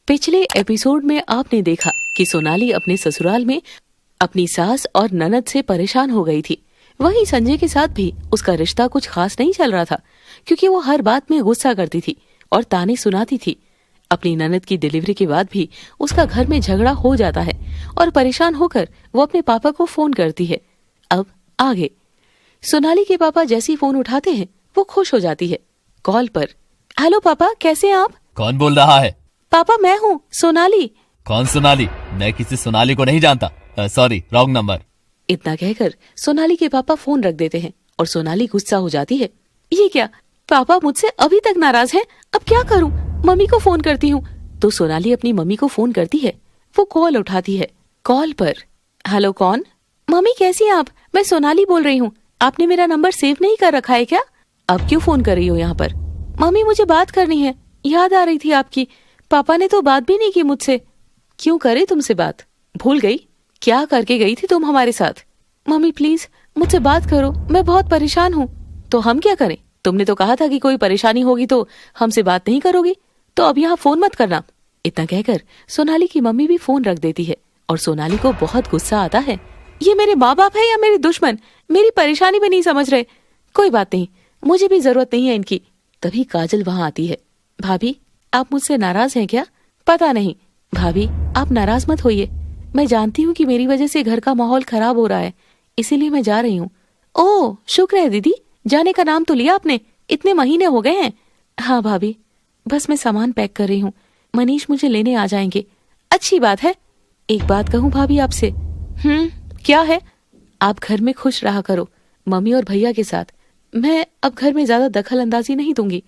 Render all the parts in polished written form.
पिछले एपिसोड में आपने देखा कि सोनाली अपने ससुराल में अपनी सास और ननद से परेशान हो गई थी। वहीं संजय के साथ भी उसका रिश्ता कुछ खास नहीं चल रहा था, क्योंकि वो हर बात में गुस्सा करती थी और ताने सुनाती थी। अपनी ननद की डिलीवरी के बाद भी उसका घर में झगड़ा हो जाता है और परेशान होकर वो अपने पापा को फोन करती है। अब आगे सोनाली के पापा जैसे ही फोन उठाते हैं वो खुश हो जाती है। कॉल पर, हेलो पापा, कैसे हैं आप? कौन बोल रहा है? पापा मैं हूँ, सोनाली। कौन सोनाली? मैं किसी सोनाली को नहीं जानता। Sorry, wrong number. इतना कहकर सोनाली के पापा फोन रख देते हैं और सोनाली गुस्सा हो जाती है। ये क्या, पापा मुझसे अभी तक नाराज हैं? अब क्या करूं? मम्मी को फोन करती हूँ। तो सोनाली अपनी मम्मी को फोन करती है। वो कॉल उठाती है। कॉल पर, हेलो कौन? मम्मी कैसी हैं आप? मैं सोनाली बोल रही हूँ। आपने मेरा नंबर सेव नहीं कर रखा है क्या? अब क्यों फोन कर रही हो यहाँ पर? मम्मी मुझे बात करनी है, याद आ रही थी आपकी। पापा ने तो बात भी नहीं की मुझसे। क्यों करे तुमसे बात? भूल गई? क्या करके गई थी तुम हमारे साथ? मम्मी प्लीज मुझसे बात करो, मैं बहुत परेशान हूँ। तो हम क्या करें? तुमने तो कहा था कि कोई परेशानी होगी तो हमसे बात नहीं करोगी, तो अब यहाँ फोन मत करना। इतना कहकर सोनाली की मम्मी भी फोन रख देती है और सोनाली को बहुत गुस्सा आता है। ये मेरे माँ बाप है या मेरे दुश्मन? मेरी परेशानी भी नहीं समझ रहे। कोई बात नहीं, मुझे भी जरूरत नहीं है इनकी। तभी काजल वहाँ आती है। भाभी आप मुझसे नाराज हैं क्या? पता नहीं। भाभी आप नाराज मत होइए, मैं जानती हूँ कि मेरी वजह से घर का माहौल खराब हो रहा है, इसीलिए मैं जा रही हूँ। ओह शुक्र है दीदी, जाने का नाम तो लिया आपने। इतने महीने हो गए हैं। हाँ भाभी, बस मैं सामान पैक कर रही हूँ, मनीष मुझे लेने आ जाएंगे। अच्छी बात है। एक बात कहूँ भाभी आपसे? क्या है? आप घर में खुश रहा करो मम्मी और भैया के साथ। मैं अब घर में ज्यादा दखल अंदाजी नहीं दूंगी।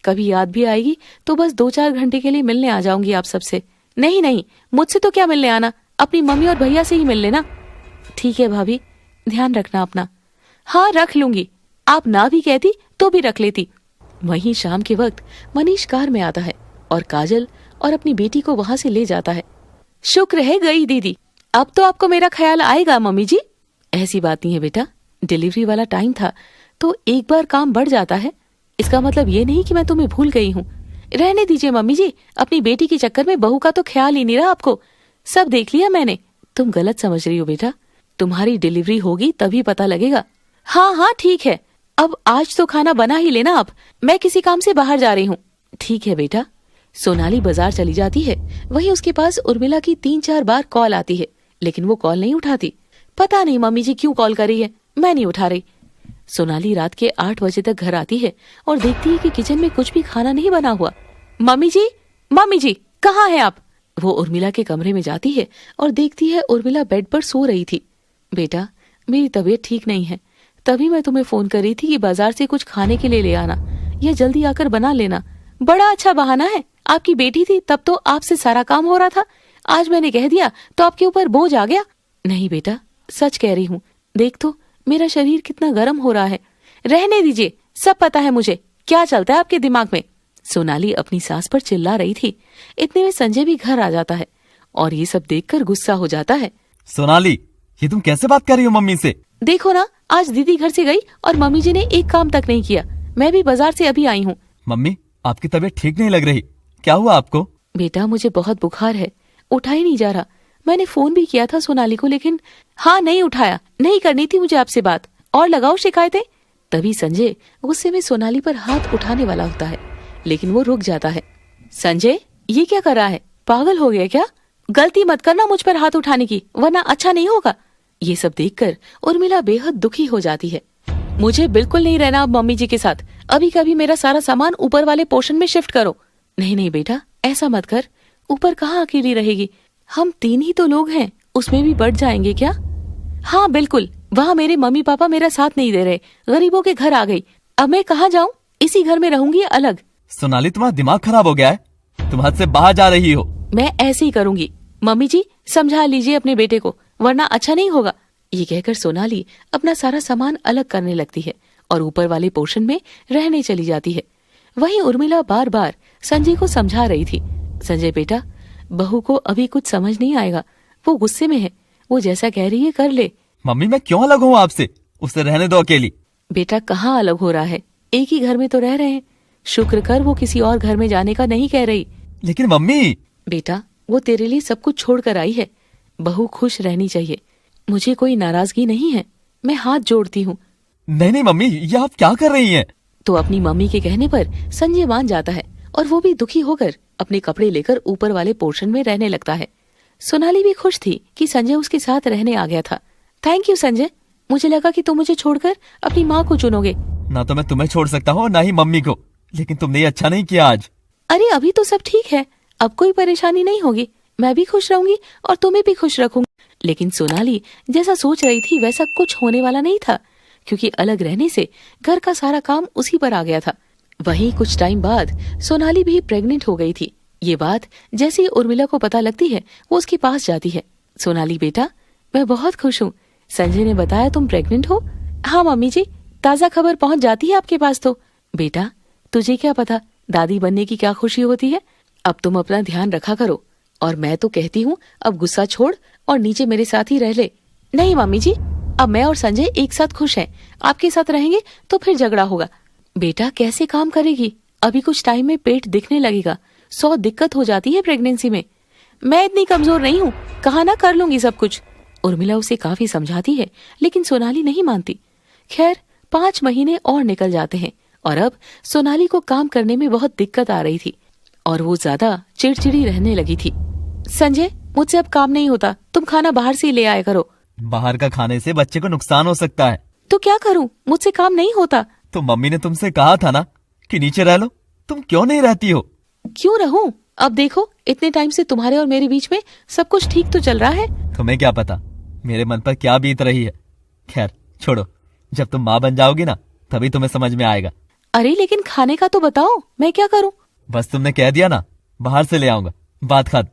कभी याद भी आएगी तो बस 2-4 घंटे के लिए मिलने आ जाऊंगी आप सबसे। नहीं नहीं, मुझसे तो क्या मिलने आना, अपनी मम्मी और भैया से ही मिल लेना। ठीक है भाभी, ध्यान रखना अपना। हाँ रख लूंगी, आप ना भी कहती तो भी रख लेती। वहीं शाम के वक्त मनीष कार में आता है और काजल और अपनी बेटी को वहां से ले जाता है। शुक्र है गई दीदी, अब तो आपको मेरा ख्याल आएगा मम्मी जी। ऐसी बात नहीं है बेटा, डिलीवरी वाला टाइम था तो एक बार काम बढ़ जाता है, इसका मतलब ये नहीं कि मैं तुम्हें भूल गई हूँ। रहने दीजिए मम्मी जी, अपनी बेटी के चक्कर में बहू का तो ख्याल ही नहीं रहा आपको। सब देख लिया मैंने। तुम गलत समझ रही हो बेटा, तुम्हारी डिलीवरी होगी तभी पता लगेगा। हाँ हाँ ठीक है, अब आज तो खाना बना ही लेना आप, मैं किसी काम से बाहर जा रही हूँ। ठीक है बेटा। सोनाली बाजार चली जाती है। वहीं उसके पास उर्मिला की 3-4 बार कॉल आती है, लेकिन वो कॉल नहीं उठाती। पता नहीं मम्मी जी क्यों कॉल कर रही है, मैं नहीं उठा रही। सोनाली रात के 8 बजे तक घर आती है और देखती है कि किचन में कुछ भी खाना नहीं बना हुआ। मम्मी जी कहाँ हैं आप? वो उर्मिला के कमरे में जाती है और देखती है उर्मिला बेड पर सो रही थी। बेटा मेरी तबीयत ठीक नहीं है, तभी मैं तुम्हें फोन कर रही थी कि बाजार से कुछ खाने के लिए ले आना या जल्दी आकर बना लेना। बड़ा अच्छा बहाना है, आपकी बेटी थी तब तो आपसे सारा काम हो रहा था, आज मैंने कह दिया तो आपके ऊपर बोझ आ गया। नहीं बेटा सच कह रही हूँ, देख तो मेरा शरीर कितना गर्म हो रहा है। रहने दीजिए, सब पता है मुझे क्या चलता है आपके दिमाग में। सोनाली अपनी सास पर चिल्ला रही थी। इतने में संजय भी घर आ जाता है और ये सब देखकर गुस्सा हो जाता है। सोनाली ये तुम कैसे बात कर रही हो मम्मी से? देखो ना, आज दीदी घर से गई और मम्मी जी ने एक काम तक नहीं किया। मैं भी बाजार से अभी आई हूँ। मम्मी आपकी तबीयत ठीक नहीं लग रही, क्या हुआ आपको? बेटा मुझे बहुत बुखार है, उठा ही नहीं जा रहा। मैंने फोन भी किया था सोनाली को, लेकिन हाँ नहीं उठाया। नहीं करनी थी मुझे आपसे बात, और लगाओ शिकायतें। तभी संजय गुस्से में सोनाली पर हाथ उठाने वाला होता है, लेकिन वो रुक जाता है। संजय ये क्या कर रहा है, पागल हो गया क्या? गलती मत करना मुझ पर हाथ उठाने की, वरना अच्छा नहीं होगा। ये सब देखकर उर्मिला बेहद दुखी हो जाती है। मुझे बिल्कुल नहीं रहना अब मम्मी जी के साथ, अभी कभी मेरा सारा सामान ऊपर वाले पोर्शन में शिफ्ट करो। नहीं नहीं बेटा ऐसा मत कर, ऊपर कहाँ अकेली रहेगी, हम 3 ही तो लोग हैं, उसमें भी बढ़ जाएंगे क्या? हाँ बिल्कुल, वहाँ मेरे मम्मी पापा मेरा साथ नहीं दे रहे, गरीबों के घर आ गई। अब मैं कहाँ जाऊँ, इसी घर में रहूंगी अलग। सोनाली तुम्हारा दिमाग खराब हो गया है, तुम हद से बाहर जा रही हो। मैं ऐसे ही करूंगी। मम्मी जी समझा लीजिए अपने बेटे को, वरना अच्छा नहीं होगा। ये कहकर सोनाली अपना सारा सामान अलग करने लगती है और ऊपर वाले पोर्शन में रहने चली जाती है। वहीं उर्मिला बार बार संजय को समझा रही थी, संजय बेटा बहू को अभी कुछ समझ नहीं आएगा, वो गुस्से में है, वो जैसा कह रही है कर ले। मम्मी मैं क्यों अलग हूँ आपसे, उसे रहने दो अकेली। बेटा कहाँ अलग हो रहा है, एक ही घर में तो रह रहे हैं। शुक्र कर वो किसी और घर में जाने का नहीं कह रही। लेकिन मम्मी बेटा, वो तेरे लिए सब कुछ छोड़ कर आई है। बहू खुश रहनी चाहिए। मुझे कोई नाराजगी नहीं है। मैं हाथ जोड़ती हूँ। नहीं नहीं मम्मी, ये आप क्या कर रही हैं? तो अपनी मम्मी के कहने पर संजय मान जाता है और वो भी दुखी होकर अपने कपड़े लेकर ऊपर वाले पोर्शन में रहने लगता है। सोनाली भी खुश थी कि संजय उसके साथ रहने आ गया था। थैंक यू संजय, मुझे लगा कि तुम मुझे छोड़कर अपनी माँ को चुनोगे। ना तो मैं तुम्हें छोड़ सकता हूँ ना ही मम्मी को, लेकिन तुमने ये अच्छा नहीं किया आज। अरे अभी तो सब ठीक है, अब कोई परेशानी नहीं होगी। मैं भी खुश रहूंगी और तुम्हें भी खुश रखूंगी। लेकिन सोनाली जैसा सोच रही थी वैसा कुछ होने वाला नहीं था, क्योंकि अलग रहने से घर का सारा काम उसी पर आ गया था। वहीं कुछ टाइम बाद सोनाली भी प्रेग्नेंट हो गई थी। ये बात जैसे ही उर्मिला को पता लगती है वो उसके पास जाती है। सोनाली बेटा, मैं बहुत खुश हूँ। संजय ने बताया तुम प्रेग्नेंट हो। हाँ मम्मी जी, ताज़ा खबर पहुंच जाती है आपके पास तो। बेटा, तुझे क्या पता दादी बनने की क्या खुशी होती है। अब तुम अपना ध्यान रखा करो। और मैं तो कहती हूँ अब गुस्सा छोड़ और नीचे मेरे साथ ही रह ले। नहीं मम्मी जी, अब मैं और संजय एक साथ खुश हैं। आपके साथ रहेंगे तो फिर झगड़ा होगा। बेटा कैसे काम करेगी? अभी कुछ टाइम में पेट दिखने लगेगा। 100 दिक्कत हो जाती है प्रेगनेंसी में। मैं इतनी कमजोर नहीं हूँ, कहा ना कर लूंगी सब कुछ। उर्मिला उसे काफी समझाती है लेकिन सोनाली नहीं मानती। खैर 5 महीने और निकल जाते हैं और अब सोनाली को काम करने में बहुत दिक्कत आ रही थी और वो ज्यादा चिड़चिड़ी रहने लगी थी। संजय, मुझसे अब काम नहीं होता, तुम खाना बाहर से ही ले आया करो। बाहर का खाने से बच्चे को नुकसान हो सकता है। तो क्या करूं, मुझसे काम नहीं होता। तो मम्मी ने तुमसे कहा था ना कि नीचे रह लो, तुम क्यों नहीं रहती हो? क्यों रहूं? अब देखो इतने टाइम से तुम्हारे और मेरे बीच में सब कुछ ठीक तो चल रहा है। तुम्हें क्या पता मेरे मन पर क्या बीत रही है। खैर छोड़ो, जब तुम माँ बन जाओगी ना तभी तुम्हें समझ में आएगा। अरे लेकिन खाने का तो बताओ, मैं क्या करूं? बस तुमने कह दिया ना, बाहर से ले आऊंगा, बात खत्म।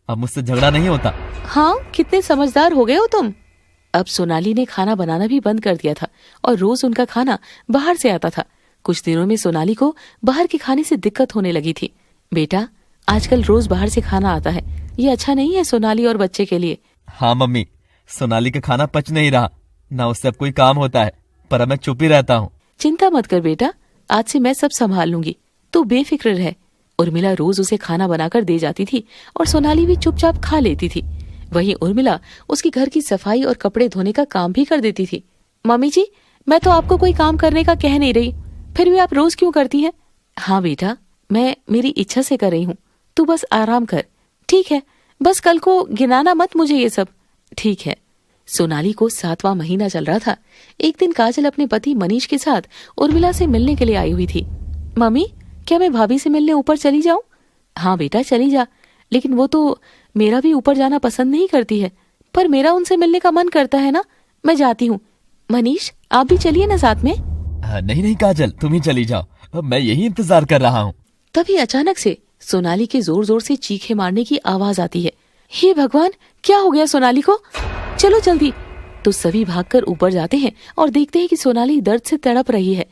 अब मुझसे झगड़ा नहीं होता। हाँ, कितने समझदार हो गए हो तुम। अब सोनाली ने खाना बनाना भी बंद कर दिया था और रोज उनका खाना बाहर से आता था। कुछ दिनों में सोनाली को बाहर के खाने से दिक्कत होने लगी थी। बेटा, आजकल रोज बाहर से खाना आता है, ये अच्छा नहीं है सोनाली और बच्चे के लिए। हाँ मम्मी, सोनाली का खाना पच नहीं रहा, ना उससे अब कोई काम होता है, पर अब मैं चुप ही रहता हूँ। चिंता मत कर बेटा, आज से मैं सब संभाल लूंगी, तू बेफिक्र रह। उर्मिला रोज उसे खाना बनाकर दे जाती थी और सोनाली भी चुपचाप खा लेती थी। वहीं उर्मिला उसकी घर की सफाई और कपड़े धोने का काम भी कर देती थी। मम्मी जी, मैं तो आपको कोई काम करने का कह नहीं रही, फिर भी आप रोज क्यों करती हैं? हाँ बेटा, मैं मेरी इच्छा से कर रही हूँ, तू बस आराम कर। ठीक है, बस कल को गिनाना मत मुझे ये सब। ठीक है। सोनाली को 7वां महीना चल रहा था। एक दिन काजल अपने पति मनीष के साथ उर्मिला से मिलने के लिए आई हुई थी। मम्मी, क्या मैं भाभी से मिलने ऊपर चली जाऊं? हाँ बेटा चली जा, लेकिन वो तो मेरा भी ऊपर जाना पसंद नहीं करती है, पर मेरा उनसे मिलने का मन करता है ना, मैं जाती हूँ। मनीष, आप भी चलिए ना साथ में। नहीं नहीं काजल, तुम ही चली जाओ, अब मैं यही इंतजार कर रहा हूँ। तभी अचानक से सोनाली के जोर जोर से चीखे मारने की आवाज आती है। हे भगवान, क्या हो गया सोनाली को? चलो जल्दी। तो सभी भागकर ऊपर जाते हैं और देखते हैं कि सोनाली दर्द से तड़प रही है।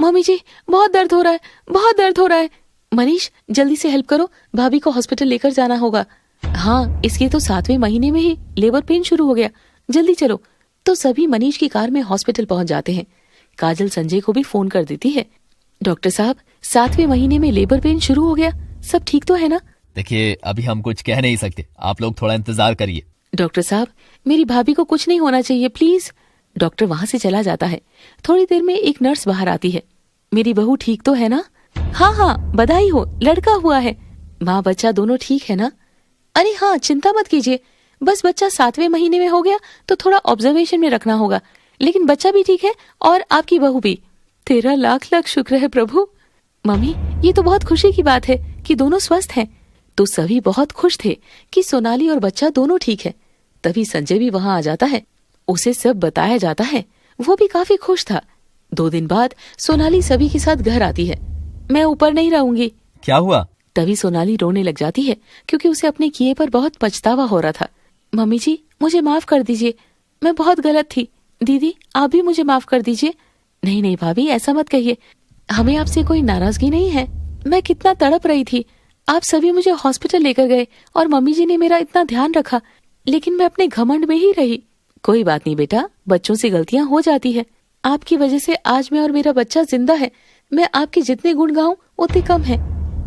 मम्मी जी, बहुत दर्द हो रहा है, बहुत दर्द हो रहा है। मनीष, जल्दी से हेल्प करो, भाभी को हॉस्पिटल लेकर जाना होगा। हाँ, इसके तो 7वें महीने में ही लेबर पेन शुरू हो गया, जल्दी चलो। तो सभी मनीष की कार में हॉस्पिटल पहुंच जाते हैं। काजल संजय को भी फोन कर देती है। डॉक्टर साहब, 7वें महीने में लेबर पेन शुरू हो गया, सब ठीक तो है ना? देखिए, अभी हम कुछ कह नहीं सकते, आप लोग थोड़ा इंतजार करिए। डॉक्टर साहब, मेरी भाभी को कुछ नहीं होना चाहिए, प्लीज। डॉक्टर वहां से चला जाता है। थोड़ी देर में एक नर्स बाहर आती है। मेरी बहू ठीक तो है ना? हाँ हाँ, बधाई हो, लड़का हुआ है। माँ बच्चा दोनों ठीक है ना? अरे हाँ, चिंता मत कीजिए, बस बच्चा 7वें महीने में हो गया तो थोड़ा ऑब्जर्वेशन में रखना होगा, लेकिन बच्चा भी ठीक है और आपकी बहू भी। तेरा लाख लाख शुक्र है प्रभु। मम्मी, ये तो बहुत खुशी की बात है कि दोनों स्वस्थ हैं। तो सभी बहुत खुश थे कि सोनाली और बच्चा दोनों ठीक है। तभी संजय भी वहां आ जाता है, उसे सब बताया जाता है। वो भी काफी खुश था। 2 दिन बाद सोनाली सभी के साथ घर आती है। मैं ऊपर नहीं रहूंगी। क्या हुआ? तभी सोनाली रोने लग जाती है क्योंकि उसे अपने किए पर बहुत पछतावा हो रहा था। मम्मी जी, मुझे माफ कर दीजिए, मैं बहुत गलत थी। दीदी, आप भी मुझे माफ कर दीजिए। नहीं नहीं भाभी, ऐसा मत कहिए, हमें आपसे कोई नाराजगी नहीं है। मैं कितना तड़प रही थी, आप सभी मुझे हॉस्पिटल लेकर गए और मम्मी जी ने मेरा इतना ध्यान रखा, लेकिन मैं अपने घमंड में ही रही। कोई बात नहीं बेटा, बच्चों से गलतियां हो जाती है। आपकी वजह से आज मैं और मेरा बच्चा जिंदा है। मैं आपके जितने गुण गाऊं उतने कम है।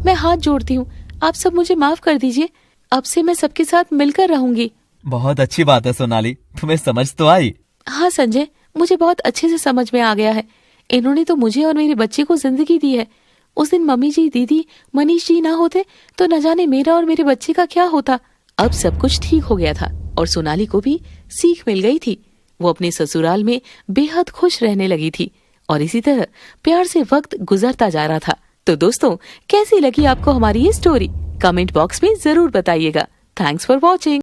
मैं हाथ जोड़ती हूँ, आप सब मुझे माफ कर दीजिए। अब से मैं सबके साथ मिलकर रहूंगी। बहुत अच्छी बात है सोनाली, तुम्हें समझ तो आई। हाँ संजय, मुझे बहुत अच्छे से समझ में आ गया है। इन्होंने तो मुझे और मेरे बच्चे को जिंदगी दी है। उस दिन मम्मी जी, दीदी, मनीष जी ना होते तो न जाने मेरा और मेरे बच्चे का क्या होता। अब सब कुछ ठीक हो गया था और सोनाली को भी सीख मिल गई थी। वो अपने ससुराल में बेहद खुश रहने लगी थी और इसी तरह प्यार से वक्त गुजरता जा रहा था। तो दोस्तों, कैसी लगी आपको हमारी ये स्टोरी? कमेंट बॉक्स में जरूर बताइएगा। Thanks for watching.